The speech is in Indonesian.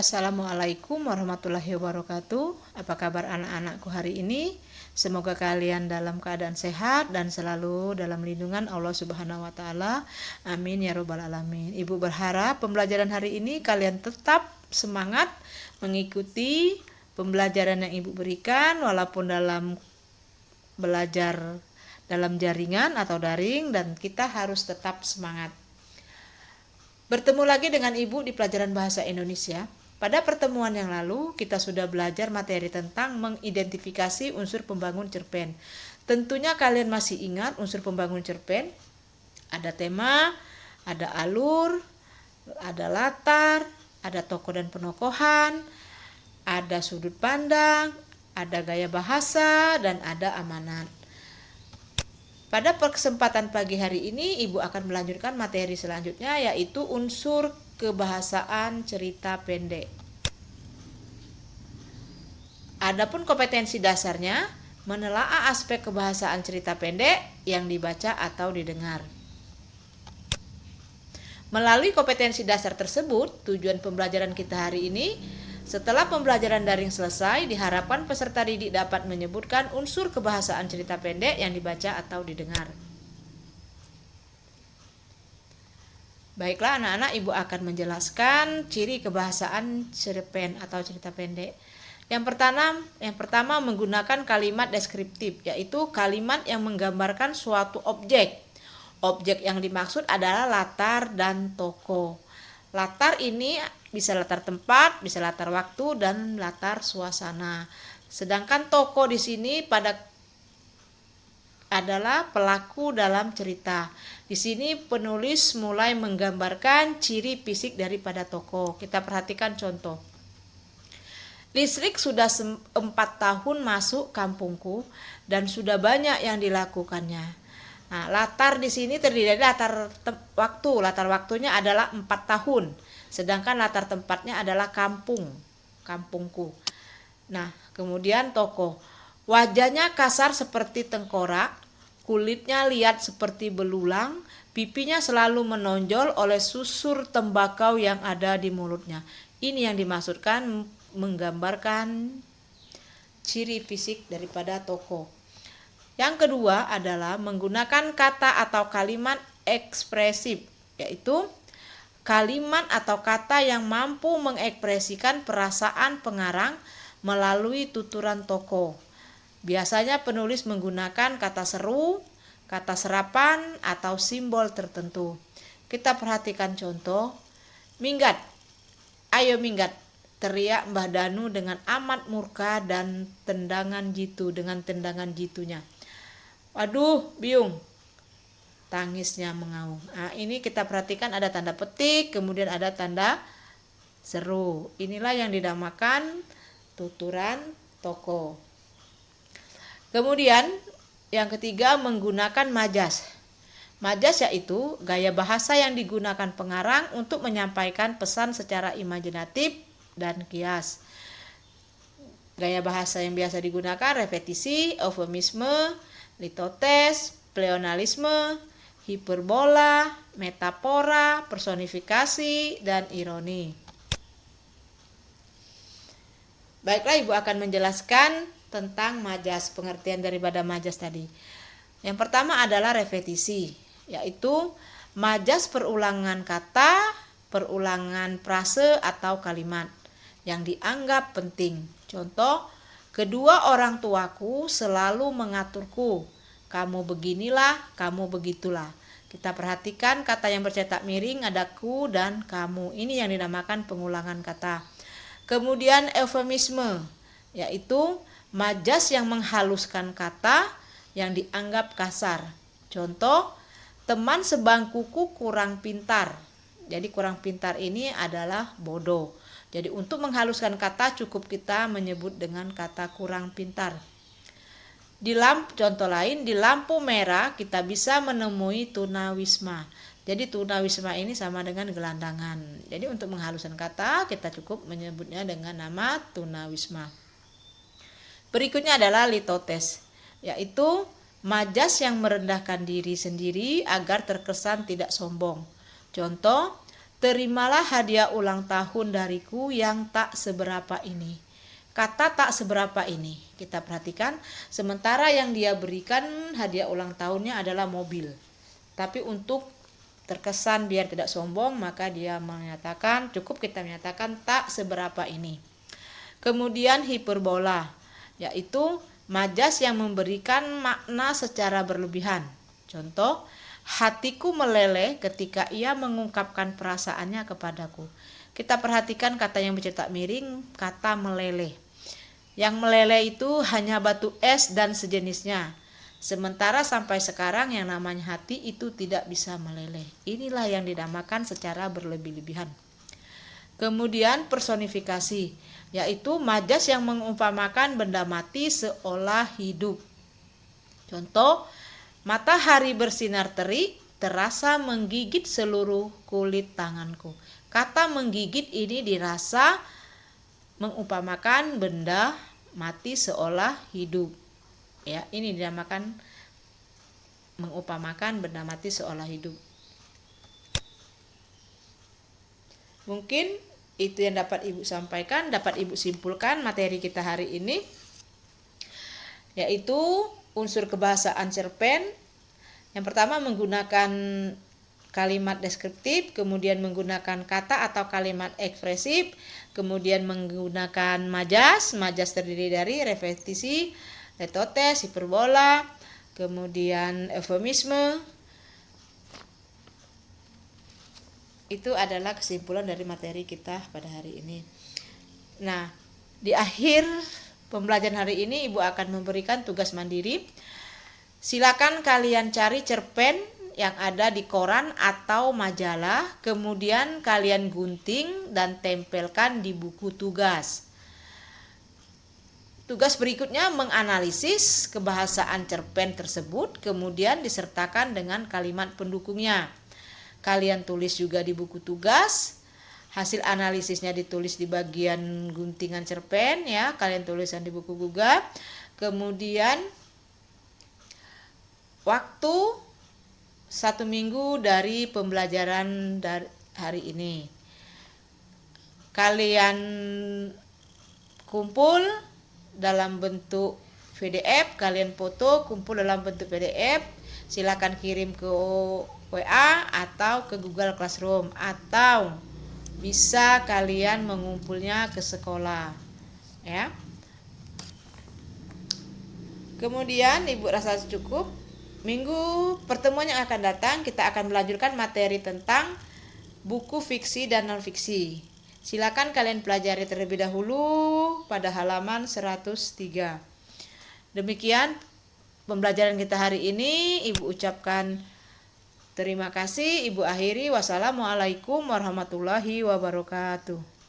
Assalamualaikum warahmatullahi wabarakatuh. Apa kabar anak-anakku hari ini? Semoga kalian dalam keadaan sehat dan selalu dalam lindungan Allah Subhanahu wa taala. Amin ya robbal alamin. Ibu berharap pembelajaran hari ini kalian tetap semangat mengikuti pembelajaran yang Ibu berikan walaupun dalam belajar dalam jaringan atau daring, dan kita harus tetap semangat. Bertemu lagi dengan Ibu di pelajaran bahasa Indonesia. Pada pertemuan yang lalu, kita sudah belajar materi tentang mengidentifikasi unsur pembangun cerpen. Tentunya kalian masih ingat unsur pembangun cerpen. Ada tema, ada alur, ada latar, ada tokoh dan penokohan, ada sudut pandang, ada gaya bahasa, dan ada amanat. Pada kesempatan pagi hari ini, Ibu akan melanjutkan materi selanjutnya, yaitu unsur kebahasaan cerita pendek. Adapun kompetensi dasarnya, menelaah aspek kebahasaan cerita pendek yang dibaca atau didengar. Melalui kompetensi dasar tersebut, tujuan pembelajaran kita hari ini, setelah pembelajaran daring selesai, diharapkan peserta didik dapat menyebutkan unsur kebahasaan cerita pendek yang dibaca atau didengar. Baiklah anak-anak, Ibu akan menjelaskan ciri kebahasaan cerpen atau cerita pendek. Yang pertama menggunakan kalimat deskriptif, yaitu kalimat yang menggambarkan suatu objek. Objek yang dimaksud adalah latar dan tokoh. Latar ini bisa latar tempat, bisa latar waktu, dan latar suasana. Sedangkan tokoh di sini adalah pelaku dalam cerita. Di sini penulis mulai menggambarkan ciri fisik daripada tokoh. Kita perhatikan contoh. Listrik sudah 4 tahun masuk kampungku dan sudah banyak yang dilakukannya. Nah, latar di sini terdiri dari latar waktu. Latar waktunya adalah 4 tahun. Sedangkan latar tempatnya adalah kampungku. Nah, kemudian tokoh. Wajahnya kasar seperti tengkorak, kulitnya liat seperti belulang, pipinya selalu menonjol oleh susur tembakau yang ada di mulutnya. Ini yang dimaksudkan menggambarkan ciri fisik daripada tokoh. Yang kedua adalah menggunakan kata atau kalimat ekspresif, yaitu kalimat atau kata yang mampu mengekspresikan perasaan pengarang melalui tuturan tokoh. Biasanya penulis menggunakan kata seru, kata serapan, atau simbol tertentu. Kita perhatikan contoh. Minggat, ayo minggat, teriak Mbah Danu dengan amat murka dan tendangan jitunya. Waduh, biung, tangisnya mengaung. Nah, ini kita perhatikan ada tanda petik, kemudian ada tanda seru. Inilah yang dinamakan tuturan tokoh. Kemudian yang ketiga menggunakan majas. Majas yaitu gaya bahasa yang digunakan pengarang untuk menyampaikan pesan secara imajinatif dan kias. Gaya bahasa yang biasa digunakan repetisi, eufemisme, litotes, pleonasme, hiperbola, metafora, personifikasi, dan ironi. Baiklah, Ibu akan menjelaskan tentang majas, pengertian daripada majas tadi. Yang pertama adalah repetisi, yaitu majas perulangan kata, perulangan frase atau kalimat yang dianggap penting. Contoh, kedua orang tuaku selalu mengaturku, kamu beginilah, kamu begitulah. Kita perhatikan kata yang bercetak miring ada ku dan kamu. Ini yang dinamakan pengulangan kata. Kemudian eufemisme, yaitu majas yang menghaluskan kata yang dianggap kasar. Contoh, teman sebangkuku kurang pintar. Jadi kurang pintar ini adalah bodoh. Jadi untuk menghaluskan kata cukup kita menyebut dengan kata kurang pintar. Contoh lain, di lampu merah kita bisa menemui tunawisma. Jadi tunawisma ini sama dengan gelandangan. Jadi untuk menghaluskan kata kita cukup menyebutnya dengan nama tunawisma. Berikutnya adalah litotes, yaitu majas yang merendahkan diri sendiri agar terkesan tidak sombong. Contoh, terimalah hadiah ulang tahun dariku yang tak seberapa ini. Kata tak seberapa ini, kita perhatikan, sementara yang dia berikan hadiah ulang tahunnya adalah mobil. Tapi untuk terkesan biar tidak sombong, maka dia menyatakan, cukup kita menyatakan tak seberapa ini. Kemudian hiperbola, yaitu majas yang memberikan makna secara berlebihan. Contoh, hatiku meleleh ketika ia mengungkapkan perasaannya kepadaku. Kita perhatikan kata yang bercetak miring, kata meleleh. Yang meleleh itu hanya batu es dan sejenisnya. Sementara sampai sekarang yang namanya hati itu tidak bisa meleleh. Inilah yang dinamakan secara berlebih-lebihan. Kemudian personifikasi, yaitu majas yang mengumpamakan benda mati seolah hidup. Contoh, matahari bersinar terik, terasa menggigit seluruh kulit tanganku. Kata menggigit ini dirasa mengumpamakan benda mati seolah hidup. Ya, ini dinamakan mengumpamakan benda mati seolah hidup. Mungkin itu yang dapat Ibu sampaikan, dapat Ibu simpulkan materi kita hari ini, yaitu unsur kebahasaan cerpen. Yang pertama menggunakan kalimat deskriptif, kemudian menggunakan kata atau kalimat ekspresif, kemudian menggunakan majas. Majas terdiri dari repetisi, letotes, hiperbola, kemudian eufemisme. Itu adalah kesimpulan dari materi kita pada hari ini. Nah, di akhir pembelajaran hari ini Ibu akan memberikan tugas mandiri. Silakan kalian cari cerpen yang ada di koran atau majalah, kemudian kalian gunting dan tempelkan di buku tugas. Tugas berikutnya menganalisis kebahasaan cerpen tersebut, kemudian disertakan dengan kalimat pendukungnya. Kalian tulis juga di buku tugas. Hasil analisisnya ditulis di bagian guntingan cerpen, ya, kalian tuliskan di buku juga. Kemudian waktu 1 minggu dari pembelajaran dari hari ini, kalian kumpul dalam bentuk PDF, kalian foto kumpul dalam bentuk PDF, silakan kirim ke WA atau ke Google Classroom, atau bisa kalian mengumpulnya ke sekolah, ya. Kemudian Ibu rasa cukup. Minggu pertemuan yang akan datang kita akan melanjutkan materi tentang buku fiksi dan non-fiksi. Silakan kalian pelajari terlebih dahulu pada halaman 103. Demikian pembelajaran kita hari ini. Ibu ucapkan terima kasih. Ibu akhiri. Wassalamualaikum warahmatullahi wabarakatuh.